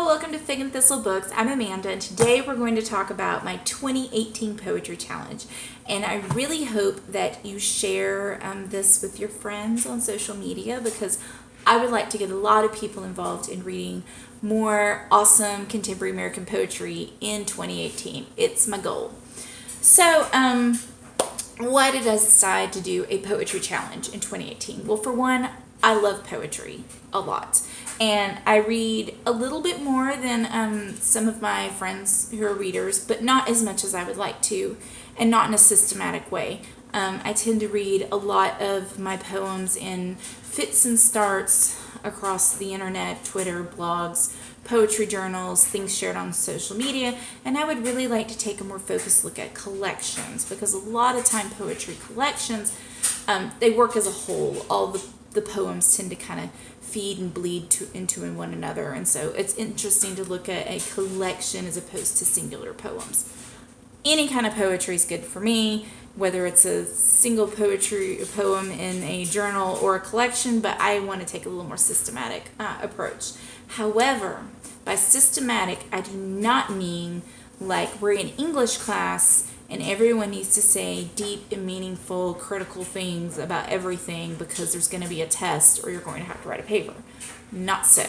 welcome to Fig and Thistle Books. I'm Amanda, and today we're going to talk about my 2018 Poetry Challenge. And I really hope that you share this with your friends on social media, because I would like to get a lot of people involved in reading more awesome contemporary American poetry in 2018. It's my goal. So, why did I decide to do a poetry challenge in 2018? Well, for one, I love poetry a lot. And I read a little bit more than some of my friends who are readers, but not as much as I would like to, and not in a systematic way. I tend to read a lot of my poems in fits and starts across the internet, Twitter, blogs, poetry journals, things shared on social media, and I would really like to take a more focused look at collections, because a lot of time poetry collections, they work as a whole. All the poems tend to kind of feed and bleed into one another, and so it's interesting to look at a collection as opposed to singular poems. Any kind of poetry is good for me, whether it's a single poem in a journal or a collection, but I want to take a little more systematic approach. However, by systematic, I do not mean like we're in English class and everyone needs to say deep and meaningful, critical things about everything because there's going to be a test or you're going to have to write a paper. Not so.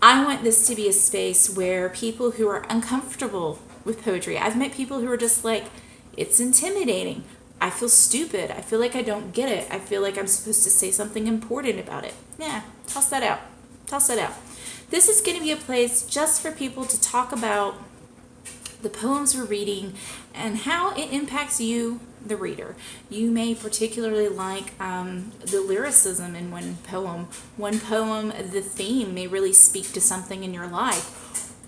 I want this to be a space where people who are uncomfortable with poetry, I've met people who are just like, it's intimidating. I feel stupid. I feel like I don't get it. I feel like I'm supposed to say something important about it. Yeah, toss that out. Toss that out. This is going to be a place just for people to talk about the poems we're reading and how it impacts you, the reader. You may particularly like the lyricism in one poem. One poem, the theme may really speak to something in your life.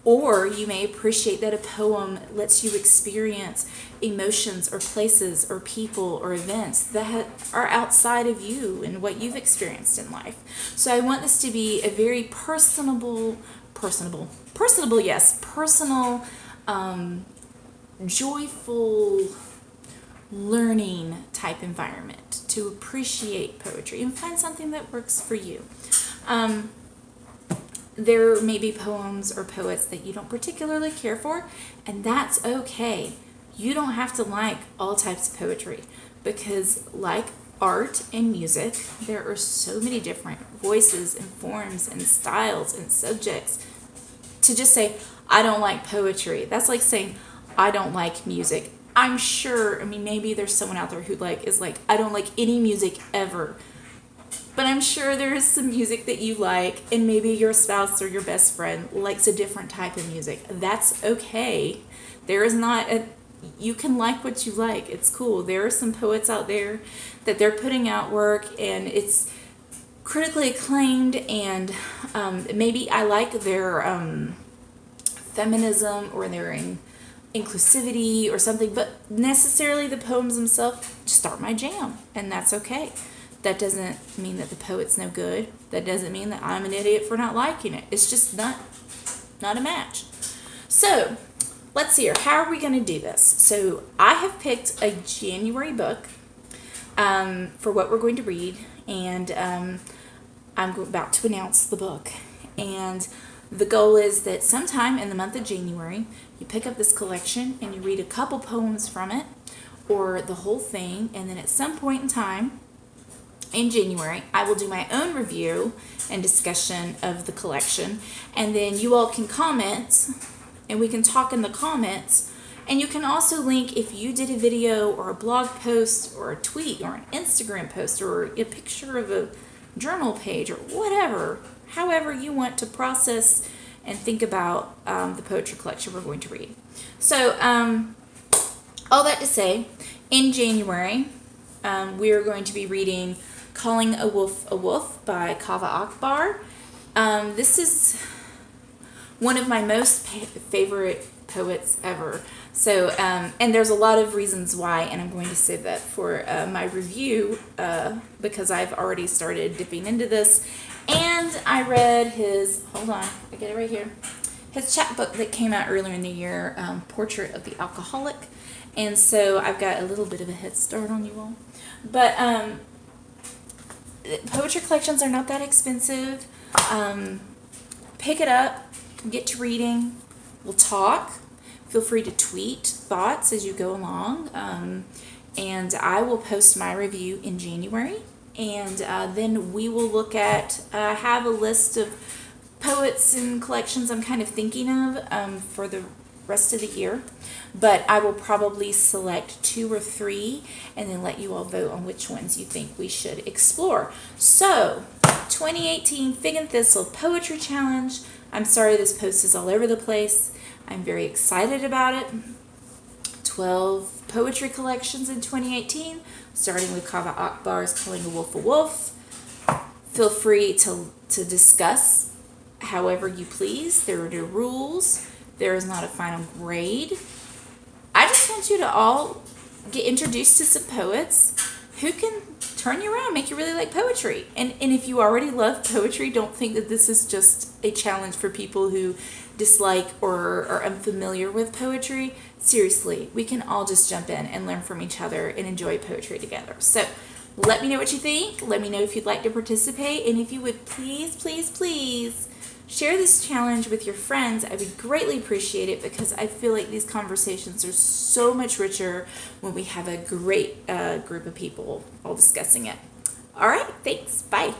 Or you may appreciate that a poem lets you experience emotions or places or people or events that are outside of you and what you've experienced in life. So I want this to be a very personal, joyful, learning type environment to appreciate poetry and find something that works for you. There may be poems or poets that you don't particularly care for, and that's okay. You don't have to like all types of poetry, because like art and music, there are so many different voices and forms and styles and subjects. To just say, I don't like poetry, that's like saying, I don't like music. I'm sure, maybe there's someone out there who is like, I don't like any music ever. But I'm sure there is some music that you like, and maybe your spouse or your best friend likes a different type of music. That's okay. There is not you can like what you like. It's cool. There are some poets out there that they're putting out work and it's critically acclaimed, and maybe I like their feminism or their inclusivity or something, but necessarily the poems themselves just aren't my jam, and that's okay. That doesn't mean that the poet's no good. That doesn't mean that I'm an idiot for not liking it. It's just not a match. So let's see here. How are we going to do this? So I have picked a January book for what we're going to read, and I'm about to announce the book. And the goal is that sometime in the month of January, you pick up this collection and you read a couple poems from it or the whole thing, and then at some point in time in January, I will do my own review and discussion of the collection, and then you all can comment and we can talk in the comments, and you can also link if you did a video or a blog post or a tweet or an Instagram post or a picture of a journal page or whatever, however you want to process and think about the poetry collection we're going to read. So all that to say, in January we are going to be reading Calling a Wolf by Kaveh Akbar. This is one of my most favorite poets ever. So, and there's a lot of reasons why, and I'm going to say that for my review because I've already started dipping into this. And I read his, hold on, I get it right here, his chapbook that came out earlier in the year, Portrait of the Alcoholic. And so I've got a little bit of a head start on you all. But poetry collections are not that expensive. Pick it up, get to reading. We'll talk. Feel free to tweet thoughts as you go along. And I will post my review in January. And then we will look at, have a list of poets and collections I'm kind of thinking of for the rest of the year. But I will probably select 2 or 3 and then let you all vote on which ones you think we should explore. So, 2018 Fig and Thistle Poetry Challenge. I'm sorry this post is all over the place. I'm very excited about it. 12 poetry collections in 2018, starting with Kaveh Akbar's Calling a Wolf a Wolf. Feel free to discuss however you please. There are no rules. There is not a final grade. I just want you to all get introduced to some poets who can turn you around, make you really like poetry. And if you already love poetry, don't think that this is just a challenge for people who dislike or are unfamiliar with poetry. Seriously, we can all just jump in and learn from each other and enjoy poetry together. So let me know what you think. Let me know if you'd like to participate. And if you would please, please, please share this challenge with your friends. I would greatly appreciate it because I feel like these conversations are so much richer when we have a great group of people all discussing it. All right, thanks. Bye.